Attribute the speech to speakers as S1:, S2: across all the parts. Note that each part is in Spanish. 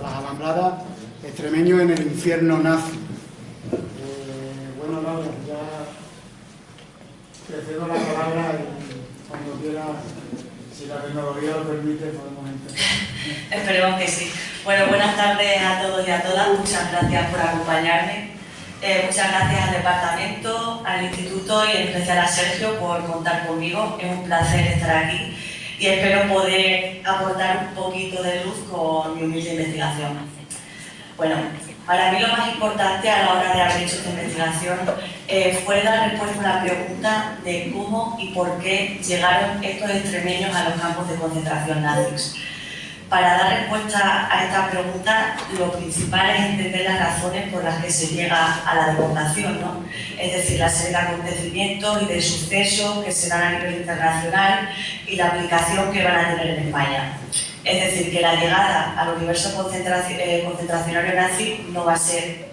S1: las Alambradas, extremeños en el infierno nazi. Bueno, Laura, ya te cedo la palabra y cuando quieras, si la tecnología lo permite, podemos empezar.
S2: Esperemos que sí. Bueno, buenas tardes a todos y a todas. Muchas gracias por acompañarme. Muchas gracias al departamento, al instituto y en especial a Sergio por contar conmigo. Es un placer estar aquí y espero poder aportar un poquito de luz con mi humilde investigación. Bueno, para mí lo más importante a la hora de haber hecho esta investigación fue dar respuesta a una pregunta de cómo y por qué llegaron estos extremeños a los campos de concentración nazis. Para dar respuesta a esta pregunta, lo principal es entender las razones por las que se llega a la deportación, ¿no? Es decir, la serie de acontecimientos y de sucesos que se dan a nivel internacional y la aplicación que van a tener en España. Es decir, que la llegada al universo concentracionario nazi no va a ser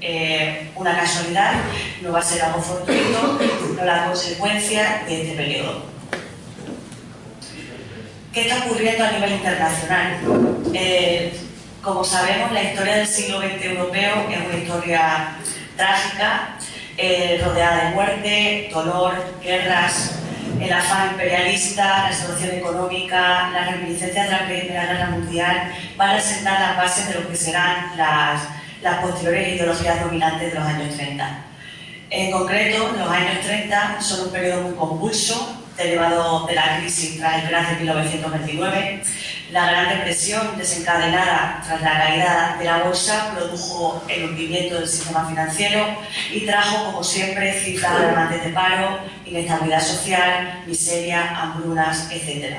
S2: una casualidad, no va a ser algo fortuito, sino la consecuencia de este periodo. ¿Qué está ocurriendo a nivel internacional? Como sabemos, la historia del siglo XX europeo es una historia trágica, rodeada de muerte, dolor, guerras, el afán imperialista, la situación económica, las reminiscencias de la Primera Guerra Mundial van a sentar las bases de lo que serán las posteriores ideologías dominantes de los años 30. En concreto, los años 30 son un periodo muy convulso, derivado de la crisis tras el crash de 1929. La Gran Depresión, desencadenada tras la caída de la bolsa, produjo el hundimiento del sistema financiero y trajo, como siempre, cifras alarmantes de paro, inestabilidad social, miseria, hambrunas, etc.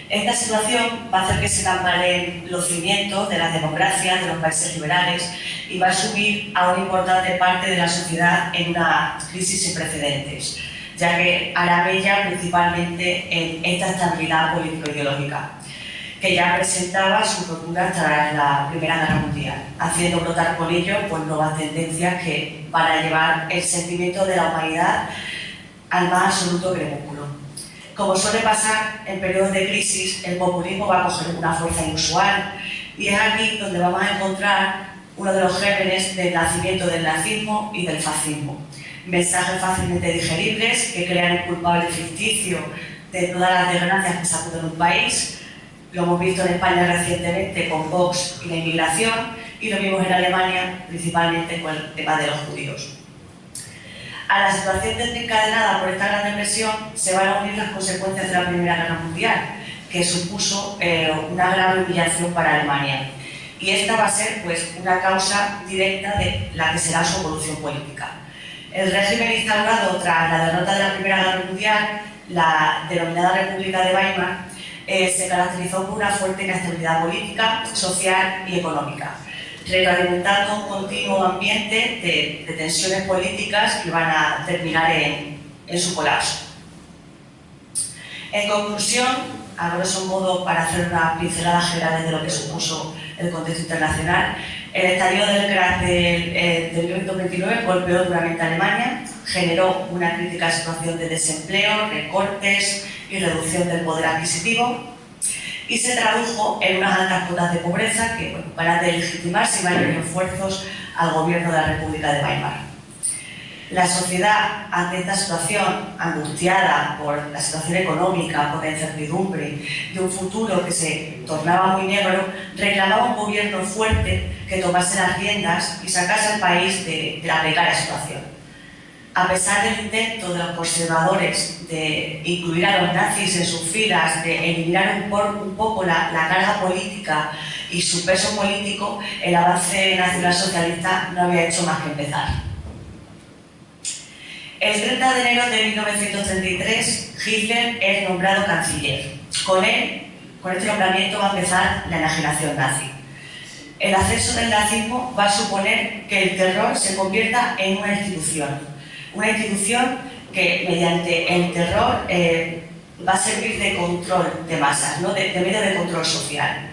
S2: Esta situación va a hacer que se tambaleen los cimientos de las democracias de los países liberales y va a subir a una importante parte de la sociedad en una crisis sin precedentes, ya que hará mella principalmente en esta estabilidad político-ideológica, que ya presentaba su ruptura tras la Primera Guerra Mundial, haciendo brotar con ello nuevas tendencias que van a llevar el sentimiento de la humanidad al más absoluto crepúsculo. Como suele pasar en periodos de crisis, el populismo va a coger una fuerza inusual y es aquí donde vamos a encontrar uno de los gérmenes del nacimiento del nazismo y del fascismo. Mensajes fácilmente digeribles que crean un culpable ficticio de todas las desgracias que sacuden un país. Lo hemos visto en España recientemente con Vox y la inmigración, y lo vimos en Alemania principalmente con el tema de los judíos. A la situación desencadenada por esta Gran Depresión se van a unir las consecuencias de la Primera Guerra Mundial, que supuso una grave humillación para Alemania. Y esta va a ser una causa directa de la que será su evolución política. El régimen instaurado tras la derrota de la Primera Guerra Mundial, la denominada República de Weimar, se caracterizó por una fuerte inestabilidad política, social y económica, retroalimentando un continuo ambiente de tensiones políticas que van a terminar en su colapso. En conclusión, a grosso modo, para hacer una pincelada general de lo que supuso el contexto internacional, el estallido del crash de 1929 golpeó duramente a Alemania, generó una crítica situación de desempleo, recortes y reducción del poder adquisitivo y se tradujo en unas altas cuotas de pobreza que van a deslegitimarse varios esfuerzos al gobierno de la República de Weimar. La sociedad, ante esta situación angustiada por la situación económica, por la incertidumbre de un futuro que se tornaba muy negro, reclamaba un gobierno fuerte que tomase las riendas y sacase al país de la precaria situación. A pesar del intento de los conservadores de incluir a los nazis en sus filas, de eliminar un poco la carga política y su peso político, el avance nacionalsocialista no había hecho más que empezar. El 30 de enero de 1933, Hitler es nombrado canciller. Con este nombramiento va a empezar la enajenación nazi. El ascenso del nazismo va a suponer que el terror se convierta en una institución que mediante el terror va a servir de control de masas, ¿no? de medio de control social.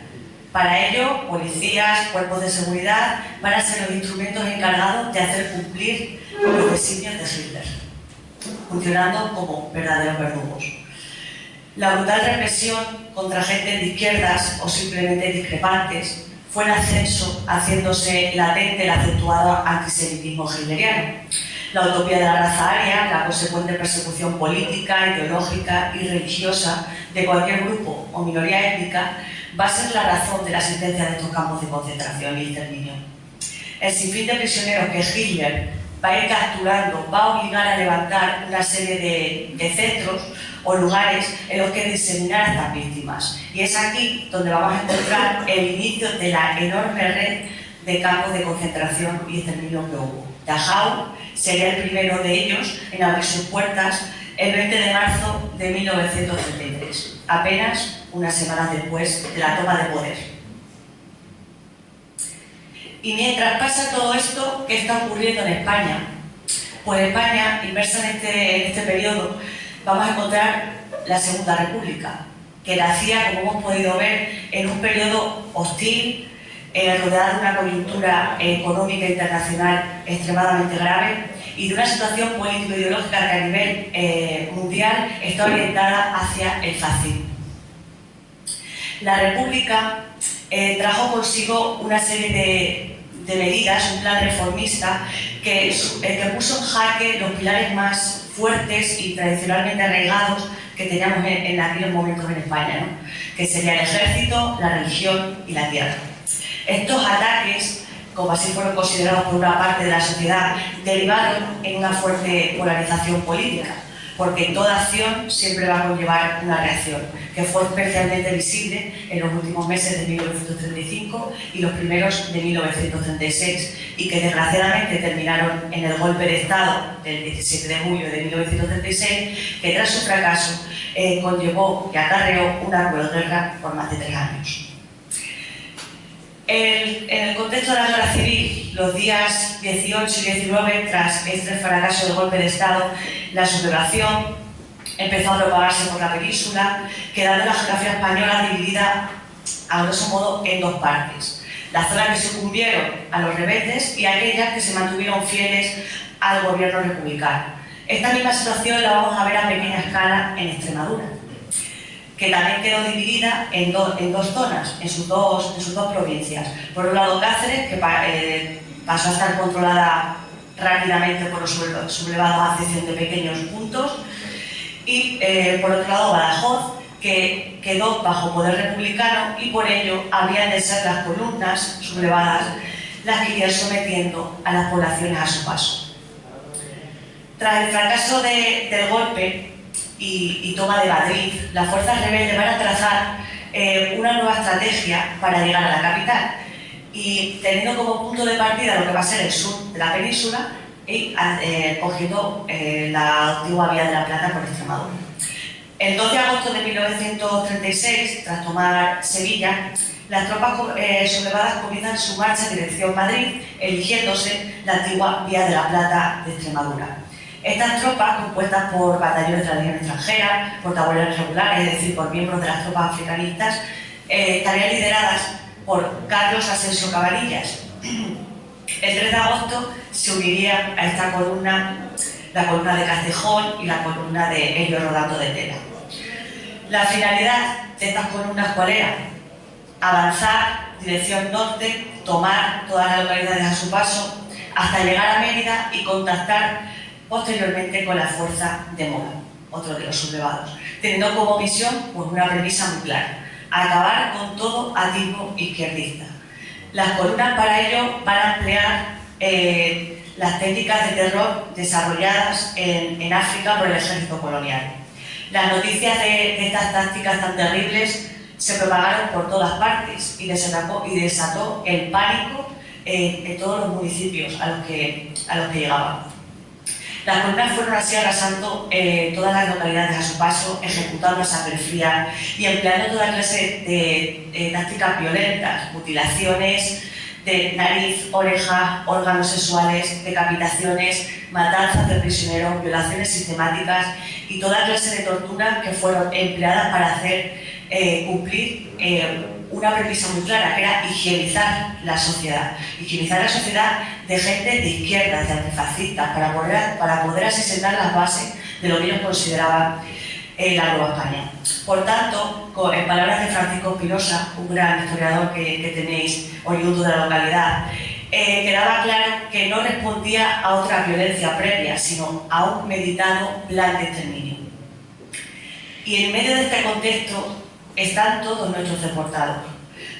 S2: Para ello, policías, cuerpos de seguridad van a ser los instrumentos encargados de hacer cumplir los designios de Hitler, funcionando como verdaderos verdugos. La brutal represión contra gente de izquierdas o simplemente discrepantes fue en ascenso, haciéndose latente el acentuado antisemitismo hitleriano. La utopía de la raza aria, la consecuente persecución política, ideológica y religiosa de cualquier grupo o minoría étnica va a ser la razón de la existencia de estos campos de concentración y exterminio. El sinfín de prisioneros que Hitler va a ir capturando va a obligar a levantar una serie de centros o lugares en los que diseminar a estas víctimas. Y es aquí donde vamos a encontrar el inicio de la enorme red de campos de concentración y exterminio que hubo. Dachau sería el primero de ellos en abrir sus puertas el 20 de marzo de 1933, apenas unas semanas después de la toma de poder. Y mientras pasa todo esto, ¿qué está ocurriendo en España? Pues en España, inmersa en este periodo, vamos a encontrar la Segunda República, que nacía, como hemos podido ver, en un periodo hostil, rodeada de una coyuntura económica internacional extremadamente grave y de una situación político-ideológica que a nivel mundial está orientada hacia el fascismo. La República trajo consigo una serie de medidas, un plan reformista que puso en jaque los pilares más fuertes y tradicionalmente arraigados que teníamos en aquellos momentos en España, ¿no? Que sería el ejército, la religión y la tierra. Estos ataques, como así fueron considerados por una parte de la sociedad, derivaron en una fuerte polarización política, porque toda acción siempre va a conllevar una reacción, que fue especialmente visible en los últimos meses de 1935 y los primeros de 1936, y que desgraciadamente terminaron en el golpe de Estado del 17 de julio de 1936, que tras su fracaso conllevó y acarreó una cruel guerra por más de 3 años. En el contexto de la guerra civil, los días 18 y 19, tras este fracaso del golpe de Estado, la sublevación empezó a propagarse por la península, quedando la geografía española dividida, a grosso modo, en 2 partes. Las zonas que sucumbieron a los rebeldes y aquellas que se mantuvieron fieles al gobierno republicano. Esta misma situación la vamos a ver a pequeña escala en Extremadura, que también quedó dividida en dos zonas, en sus dos provincias. Por un lado Cáceres, que pasó a estar controlada rápidamente por los sublevados a excepción de pequeños puntos, y por otro lado Badajoz, que quedó bajo poder republicano y por ello habrían de ser las columnas sublevadas las que irían sometiendo a las poblaciones a su paso. Tras el fracaso del golpe y toma de Madrid, las fuerzas rebeldes van a trazar una nueva estrategia para llegar a la capital, y teniendo como punto de partida lo que va a ser el sur de la península y cogiendo la antigua Vía de la Plata por Extremadura. El 2 de agosto de 1936, tras tomar Sevilla, las tropas sublevadas comienzan su marcha en dirección Madrid, eligiéndose la antigua Vía de la Plata de Extremadura. Estas tropas, compuestas por batallones de la Legión Extranjera, por tableros regulares, es decir, por miembros de las tropas africanistas, estarían lideradas por Carlos Asensio Cabanillas. El 3 de agosto se unirían a esta columna la columna de Castejón y la columna de Elio Rodando de Tela. La finalidad de estas columnas, ¿cuál era? Avanzar dirección norte, tomar todas las localidades a su paso, hasta llegar a Mérida y contactar posteriormente con la fuerza de Mora, otro de los sublevados, teniendo como misión pues, una premisa muy clara: acabar con todo atisbo izquierdista. Las columnas para ello van a emplear las técnicas de terror desarrolladas en África por el ejército colonial. Las noticias de estas tácticas tan terribles se propagaron por todas partes y desató el pánico en todos los municipios a los que llegaban. Las columnas fueron así arrasando todas las localidades a su paso, ejecutando a sangre fría y empleando toda clase de tácticas violentas, mutilaciones de nariz, oreja, órganos sexuales, decapitaciones, matanzas de prisioneros, violaciones sistemáticas y toda clase de torturas que fueron empleadas para hacer cumplir una premisa muy clara, que era higienizar la sociedad de gente de izquierda, de antifascistas, para poder así sentar las bases de lo que ellos consideraban la Nueva España. Por tanto, en palabras de Francisco Espinosa, un gran historiador que tenéis oriundo de la localidad, quedaba claro que no respondía a otra violencia previa, sino a un meditado plan de exterminio. Y en medio de este contexto están todos nuestros deportados.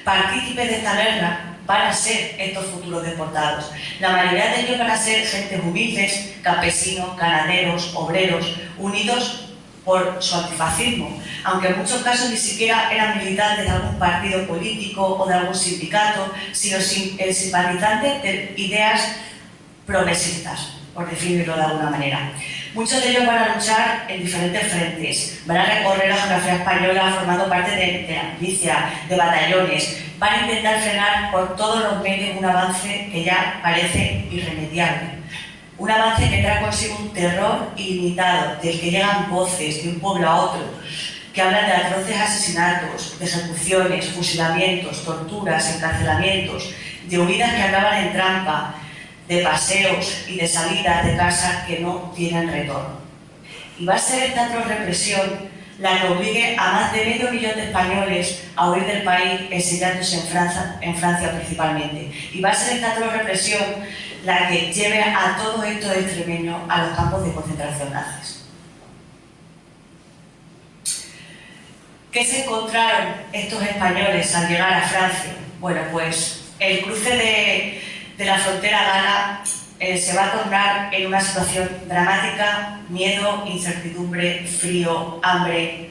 S2: Partícipes de esta guerra van a ser estos futuros deportados. La mayoría de ellos van a ser gentes humildes, campesinos, ganaderos, obreros, unidos por su antifascismo, aunque en muchos casos ni siquiera eran militantes de algún partido político o de algún sindicato, sino simpatizantes de ideas progresistas, por definirlo de alguna manera. Muchos de ellos van a luchar en diferentes frentes, van a recorrer la geografía española formando parte de la milicia, de batallones, van a intentar frenar por todos los medios un avance que ya parece irremediable. Un avance que trae consigo un terror ilimitado, del que llegan voces de un pueblo a otro, que hablan de atroces asesinatos, de ejecuciones, fusilamientos, torturas, encarcelamientos, de huidas que acaban en trampa, de paseos y de salidas de casa que no tienen retorno. Y va a ser esta represión la que obligue a más de medio millón de españoles a huir del país, exiliándose en Francia principalmente. Y va a ser esta represión la que lleve a todos estos extremeños a los campos de concentración nazis. ¿Qué se encontraron estos españoles al llegar a Francia? Bueno, pues el cruce de la frontera gala se va a tornar en una situación dramática: miedo, incertidumbre, frío, hambre.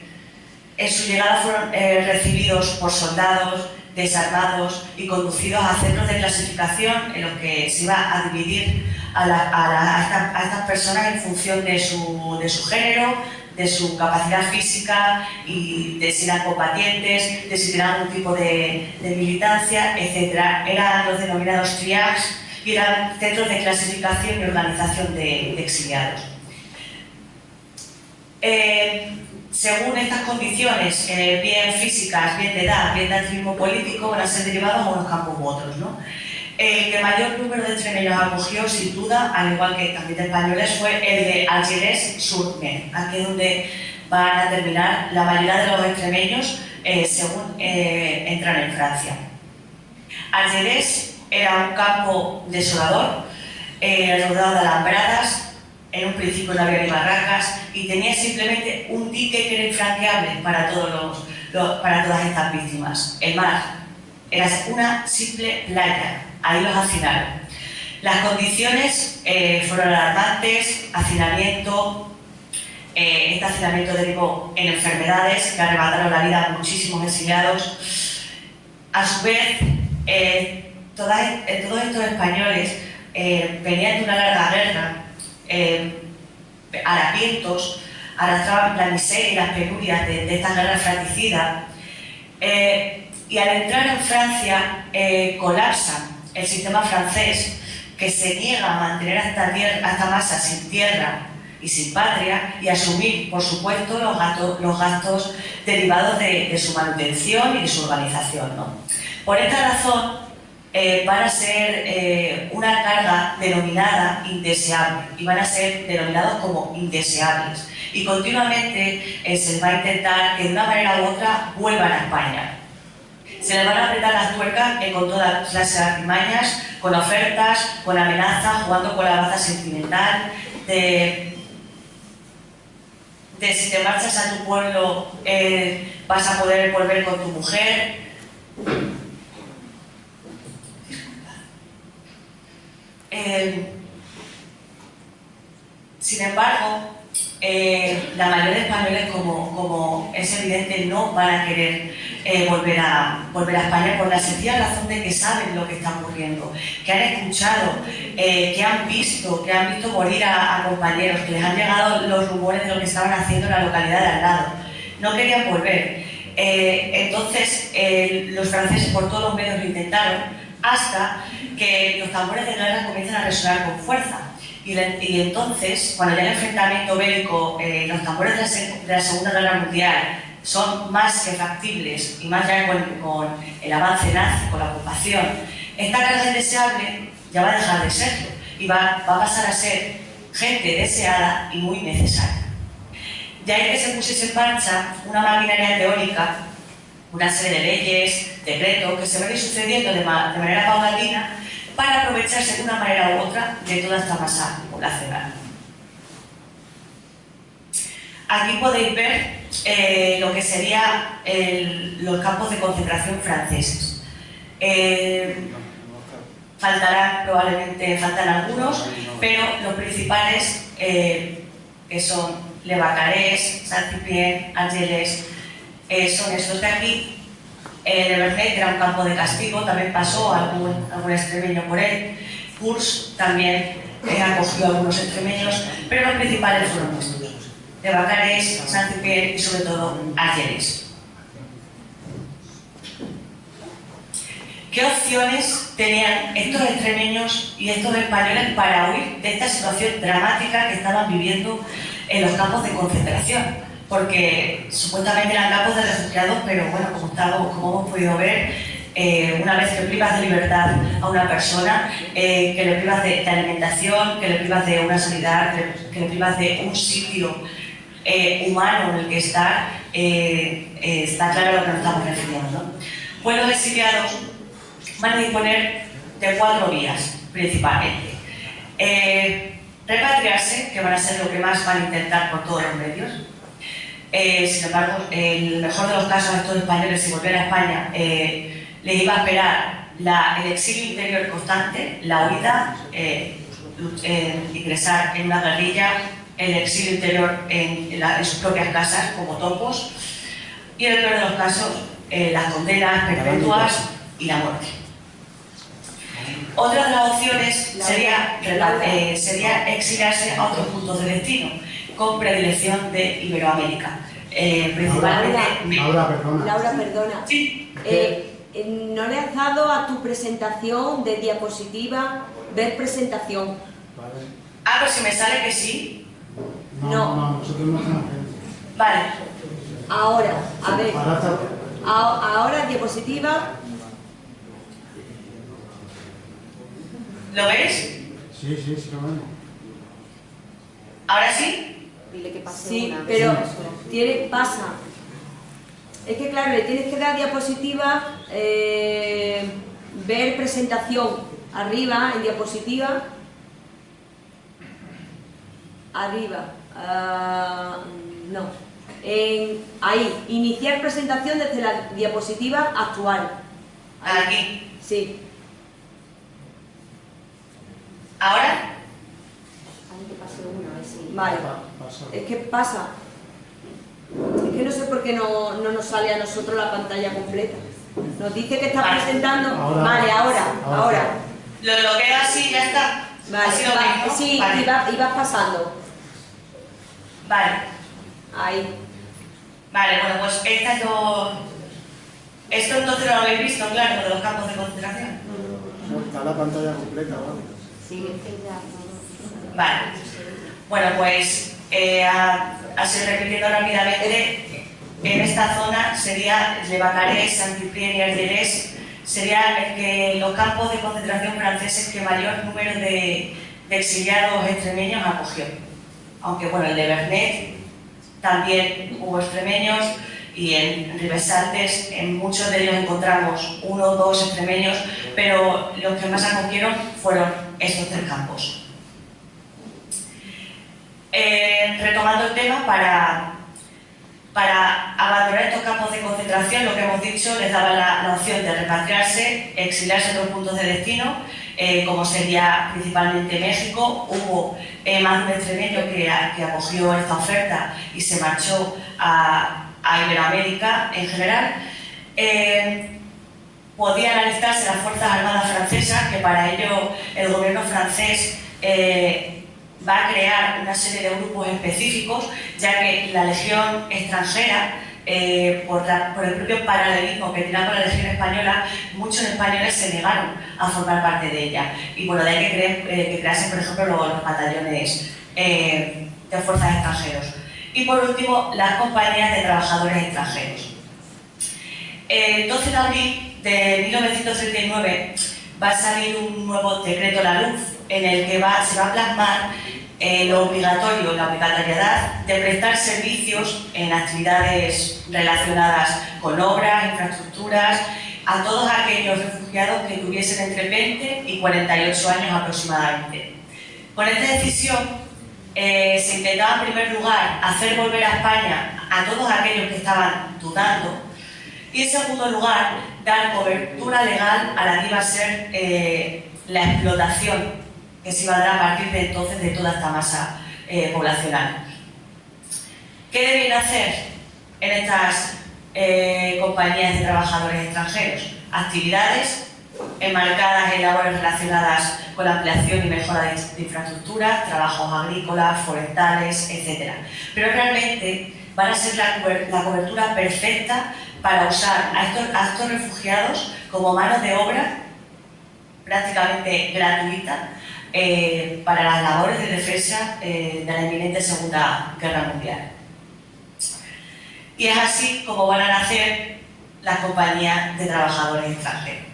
S2: En su llegada fueron recibidos por soldados desarmados y conducidos a centros de clasificación en los que se iba a dividir a estas personas en función de su género, de su capacidad física y de si eran combatientes, de si tenían algún tipo de militancia, etc. Eran los denominados triages y eran centros de clasificación y organización de exiliados. Según estas condiciones, bien físicas, bien de edad, bien de activismo político, van a ser derivados a unos campos u otros, ¿no? El que mayor número de extremeños acogió, sin duda, al igual que también de españoles, fue el de Argelès-sur-Mer. Aquí es donde van a terminar la mayoría de los extremeños según entran en Francia. Argelès era un campo desolador, rodeado de alambradas. En un principio no había ni barracas y tenía simplemente un dique que era infranqueable para todas estas víctimas: el mar. Era una simple playa, ahí los hacinaron. Las condiciones fueron alarmantes: hacinamiento. Este hacinamiento derivó en enfermedades que arrebataron la vida a muchísimos exiliados. A su vez, todos estos españoles venían de una larga guerra. Harapientos, arrastraban la miseria y las penurias de esta guerra fratricida, y al entrar en Francia colapsan el sistema francés, que se niega a mantener a esta masa sin tierra y sin patria y asumir, por supuesto, los gastos derivados de su manutención y de su organización, ¿no? Por esta razón van a ser una carga denominada indeseable y van a ser denominados como indeseables. Y continuamente se va a intentar que de una manera u otra vuelvan a España. Se les van a apretar las tuercas con todas clases de artimañas, con ofertas, con amenazas, jugando con la baza sentimental, de si te marchas a tu pueblo vas a poder volver con tu mujer. Sin embargo, la mayoría de españoles, como es evidente, no van a querer volver a España por la sencilla razón de que saben lo que está ocurriendo, que han escuchado, que han visto morir a compañeros, que les han llegado los rumores de lo que estaban haciendo en la localidad de al lado. No querían volver. Entonces, los franceses por todos los medios lo intentaron, hasta que los tambores de guerra comienzan a resonar con fuerza. Y entonces, cuando ya el enfrentamiento bélico, los tambores de la Segunda Guerra Mundial son más que factibles, y más ya con el avance nazi, con la ocupación, esta carga indeseable ya va a dejar de serlo y va a pasar a ser gente deseada y muy necesaria. de ahí que se pusiese en marcha una maquinaria teórica, una serie de leyes, decretos, que se van a ir sucediendo de manera paulatina para aprovecharse de una manera u otra de toda esta masa poblacional. Aquí podéis ver lo que serían los campos de concentración franceses. Probablemente faltan algunos, pero los principales, que son Le Vaccarès, Saint-Cyprien, Argelès, son estos de aquí. Le Vernet era un campo de castigo, también pasó algún extremeño por él. Tours también acogió algunos extremeños, pero los principales fueron estos: Le Vaccarès, Saint-Cyprien y sobre todo Argelès. ¿Qué opciones tenían estos extremeños y estos españoles para huir de esta situación dramática que estaban viviendo en los campos de concentración? Porque supuestamente eran campos de refugiados, pero bueno, como hemos podido ver, una vez que privas de libertad a una persona, que le privas de alimentación, que le privas de una sanidad, que le privas de un sitio humano en el que estar, está claro a lo que nos estamos refiriendo, ¿no? Pues los exiliados van a disponer de 4 vías principalmente. Repatriarse, que van a ser lo que más van a intentar por todos los medios. Sin embargo, en el mejor de los casos, a estos españoles, si volvieran a España, les iba a esperar el exilio interior constante, la huida, ingresar en una guerrilla, el exilio interior en sus propias casas como topos, y en el peor de los casos, las condenas perpetuas y la muerte. Otra de las opciones sería exiliarse a otros puntos de destino, con predilección de Iberoamérica. Principalmente...
S3: Laura, perdona.
S2: Sí.
S3: ¿No le has dado a tu presentación de diapositiva ver presentación?
S2: Ah, pero si me sale que sí.
S3: No.
S1: Nosotros no tenemos.
S2: Vale.
S3: Ahora, a ver. Ahora diapositiva.
S2: ¿Lo veis?
S1: Sí, lo vemos.
S2: ¿Ahora sí?
S4: Dile que pase
S3: Sí,
S4: una.
S3: pero pasa. Es que claro, le tienes que dar diapositiva, ver presentación arriba, en diapositiva. Arriba. No. Ahí, iniciar presentación desde la diapositiva actual. Ahí.
S2: Aquí.
S3: Sí.
S2: ¿Ahora?
S4: Dile que pase una, a ver si...
S3: Vale.
S1: Pasa.
S3: Es que pasa. Es que no sé por qué no nos sale a nosotros la pantalla completa. Nos dice que está
S2: Vale.
S3: presentando.
S1: Ahora.
S3: Vale, ahora.
S2: Lo bloqueo así y ya está.
S3: Vale,
S2: Así lo veis, ¿no?
S3: sí,
S2: Vale.
S3: y vas pasando.
S2: Vale.
S3: Ahí.
S2: Vale, bueno, pues esto entonces no lo habéis visto, claro, de los campos de concentración.
S1: Está la pantalla completa, ¿vale?
S4: Sí, es que ya...
S2: Vale. Bueno, pues así repitiendo rápidamente, en esta zona sería Le Vaccarès, Saint-Cyprien y Argelès, serían los campos de concentración franceses que mayor número de exiliados extremeños acogió. Aunque bueno, el de Vernet también hubo extremeños, y en Ribesaltes en muchos de ellos encontramos 1 o 2 extremeños, pero los que más acogieron fueron estos 3 campos. Retomando el tema, para abandonar estos campos de concentración, lo que hemos dicho, les daba la opción de repatriarse, exiliarse a otros puntos de destino, como sería principalmente México. Hubo más de un extremeño que acogió esta oferta y se marchó a Iberoamérica en general. Podían alistarse las Fuerzas Armadas francesas, que para ello el gobierno francés va a crear una serie de grupos específicos, ya que la legión extranjera, por el propio paralelismo que tiene con la legión española, muchos españoles se negaron a formar parte de ella. Y bueno, de ahí que creasen, por ejemplo, los batallones de fuerzas extranjeros. Y por último, las compañías de trabajadores extranjeros. El 12 de abril de 1939 va a salir un nuevo decreto a la luz, en el que se va a plasmar la obligatoriedad de prestar servicios en actividades relacionadas con obras, infraestructuras, a todos aquellos refugiados que tuviesen entre 20 y 48 años aproximadamente. Con esta decisión se intentaba en primer lugar hacer volver a España a todos aquellos que estaban dudando y en segundo lugar dar cobertura legal a la que iba a ser la explotación que se iba a dar a partir de entonces de toda esta masa poblacional. ¿Qué debían hacer en estas compañías de trabajadores extranjeros? Actividades enmarcadas en labores relacionadas con la ampliación y mejora de infraestructuras, trabajos agrícolas, forestales, etc. Pero realmente van a ser la cobertura perfecta para usar a estos refugiados como mano de obra prácticamente gratuita para las labores de defensa de la inminente Segunda Guerra Mundial. Y es así como van a nacer las compañías de trabajadores extranjeros.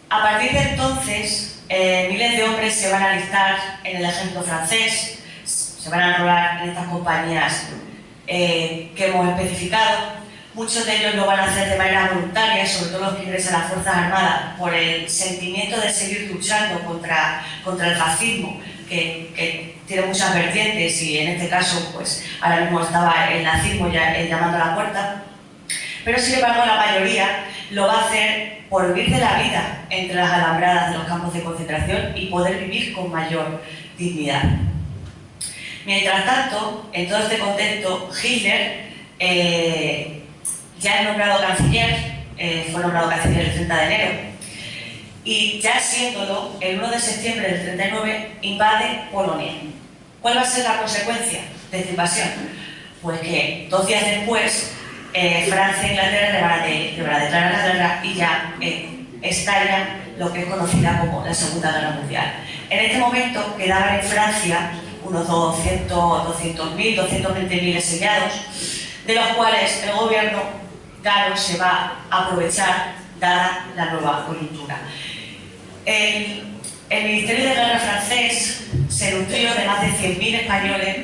S2: A partir de entonces, miles de hombres se van a alistar en el ejército francés, se van a enrolar en estas compañías que hemos especificado. Muchos de ellos lo van a hacer de manera voluntaria, sobre todo los que ingresan a las Fuerzas Armadas, por el sentimiento de seguir luchando contra el fascismo, que tiene muchas vertientes y en este caso, pues ahora mismo estaba el nazismo ya llamando a la puerta. Pero sin embargo la mayoría lo va a hacer por vivir de la vida entre las alambradas de los campos de concentración y poder vivir con mayor dignidad. Mientras tanto, en todo este contexto, Hitler ya es nombrado canciller, fue nombrado canciller el 30 de enero, y ya siéndolo, el 1 de septiembre del 39 invade Polonia. ¿Cuál va a ser la consecuencia de esta invasión? Pues que 2 días después Francia e Inglaterra le van a declarar la guerra y ya estalla lo que es conocida como la Segunda Guerra Mundial. En este momento quedaban en Francia unos 200.000, 220.000 exiliados, de los cuales el gobierno, claro, se va a aprovechar dada la nueva coyuntura. El Ministerio de Guerra francés se nutrió de más de 100.000 españoles,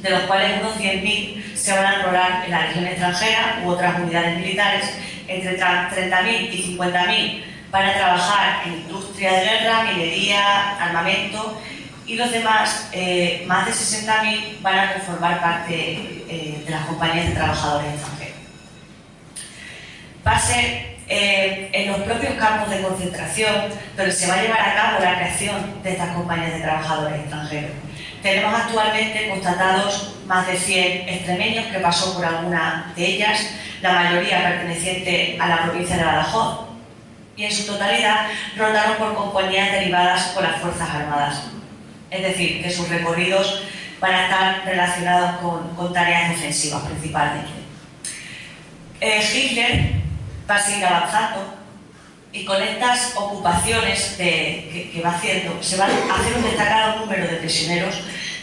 S2: de los cuales unos 100.000 se van a enrolar en la Legión extranjera u otras unidades militares, entre 30.000 y 50.000 van a trabajar en industria de guerra, minería, armamento, y los demás, más de 60.000, van a conformar parte de las compañías de trabajadores extranjeros. Va a ser en los propios campos de concentración donde se va a llevar a cabo la creación de estas compañías de trabajadores extranjeros. Tenemos actualmente constatados más de 100 extremeños que pasó por alguna de ellas, la mayoría perteneciente a la provincia de Badajoz, y en su totalidad rotaron por compañías derivadas con las Fuerzas Armadas. Es decir, que sus recorridos van a estar relacionados con tareas defensivas principalmente. Hitler va a seguir avanzando y con estas ocupaciones que va haciendo se va a hacer un destacado número de prisioneros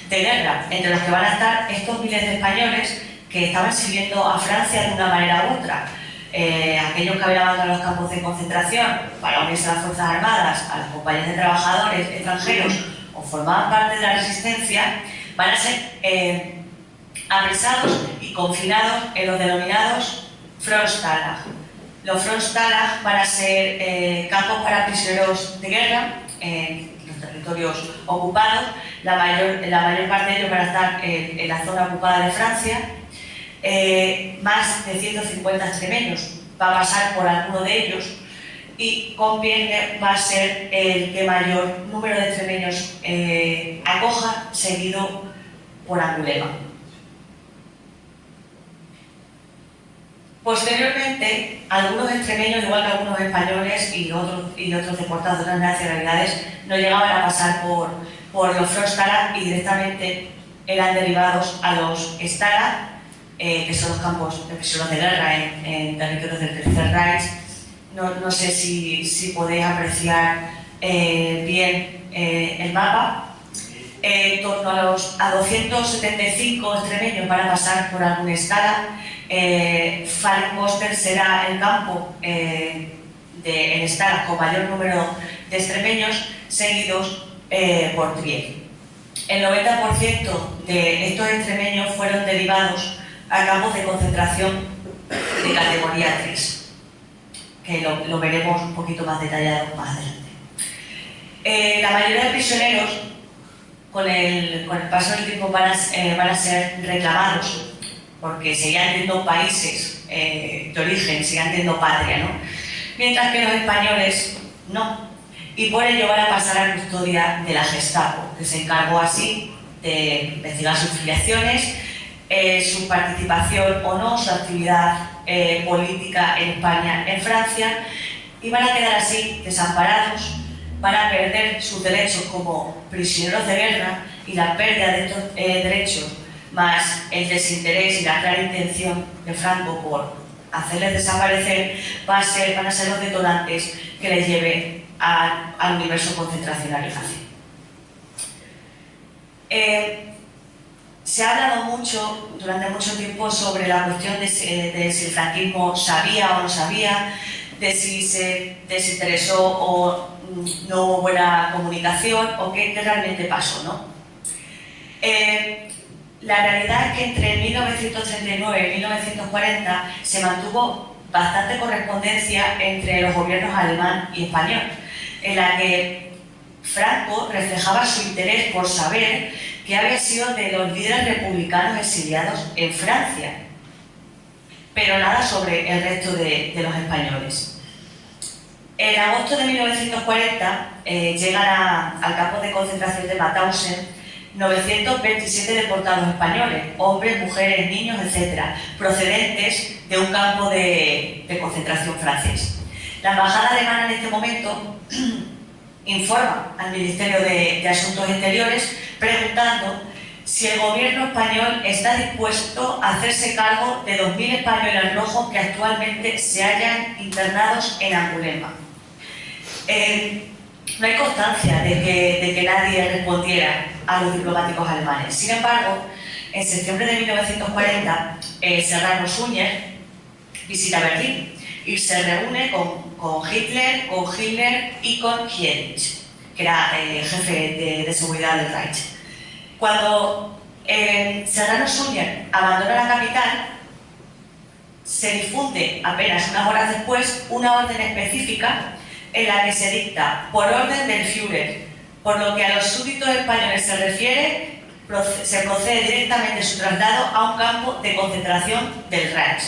S2: de guerra, entre los que van a estar estos miles de españoles que estaban sirviendo a Francia de una manera u otra. Aquellos que habían abandonado los campos de concentración para unirse a las Fuerzas Armadas, a las compañías de trabajadores extranjeros o formaban parte de la resistencia, van a ser apresados y confinados en los denominados Frontstalag. Los Frontstalag van a ser campos para prisioneros de guerra en los territorios ocupados. La mayor parte de ellos van a estar en la zona ocupada de Francia. Más de 150 extremeños va a pasar por alguno de ellos y Compiègne va a ser el que mayor número de extremeños acoja, seguido por Angulema. Posteriormente, algunos extremeños, igual que algunos españoles y otros deportados de otras nacionalidades, no llegaban a pasar por los Frontstalag y directamente eran derivados a los Stalag, que son los campos de prisioneros de guerra en territorios del Tercer Reich. No sé si podéis apreciar bien el mapa. En torno a 275 extremeños van a pasar por algún Stalag. Falkenkoster será el campo en Stalag con mayor número de extremeños, seguidos por Trier. el 90% de estos extremeños fueron derivados a campos de concentración de categoría 3, que lo veremos un poquito más detallado más adelante. La mayoría de prisioneros, con el paso del tiempo, van a ser reclamados, porque seguían teniendo países de origen, seguían teniendo patria, ¿no? Mientras que los españoles no. Y por ello van a pasar a custodia de la Gestapo, que se encargó así de investigar sus filiaciones, su participación o no, su actividad política en España, en Francia, y van a quedar así desamparados, van a perder sus derechos como prisioneros de guerra, y la pérdida de estos derechos, más el desinterés y la clara intención de Franco por hacerles desaparecer, van a ser los detonantes que les lleven al universo concentracional y nazi. Se ha hablado mucho, durante mucho tiempo, sobre la cuestión de si el franquismo sabía o no sabía, de si se desinteresó o no hubo buena comunicación, o qué realmente pasó, ¿no? La realidad es que entre 1939 y 1940 se mantuvo bastante correspondencia entre los gobiernos alemán y español, en la que Franco reflejaba su interés por saber qué había sido de los líderes republicanos exiliados en Francia, pero nada sobre el resto de los españoles. En agosto de 1940 llegan al campo de concentración de Mauthausen 927 deportados españoles, hombres, mujeres, niños, etc., procedentes de un campo de concentración francés. La embajada alemana en este momento informa al Ministerio de Asuntos Exteriores preguntando si el gobierno español está dispuesto a hacerse cargo de 2.000 españoles rojos que actualmente se hallan internados en Angulema. No hay constancia de que nadie respondiera a los diplomáticos alemanes. Sin embargo, en septiembre de 1940, Serrano Suñer visita Berlín y se reúne con Hitler, con Himmler y con Heydrich, que era el jefe de seguridad del Reich. Cuando Serrano Suñer abandona la capital, se difunde apenas unas horas después una orden específica en la que se dicta por orden del Führer, por lo que a los súbditos españoles se refiere, se procede directamente su traslado a un campo de concentración del Reich.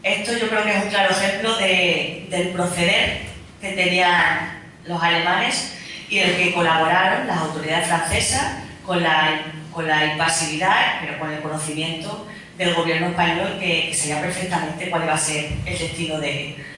S2: Esto yo creo que es un claro ejemplo del proceder que tenían los alemanes y el que colaboraron las autoridades francesas con la impasividad, pero con el conocimiento del gobierno español, que sabía perfectamente cuál iba a ser el destino de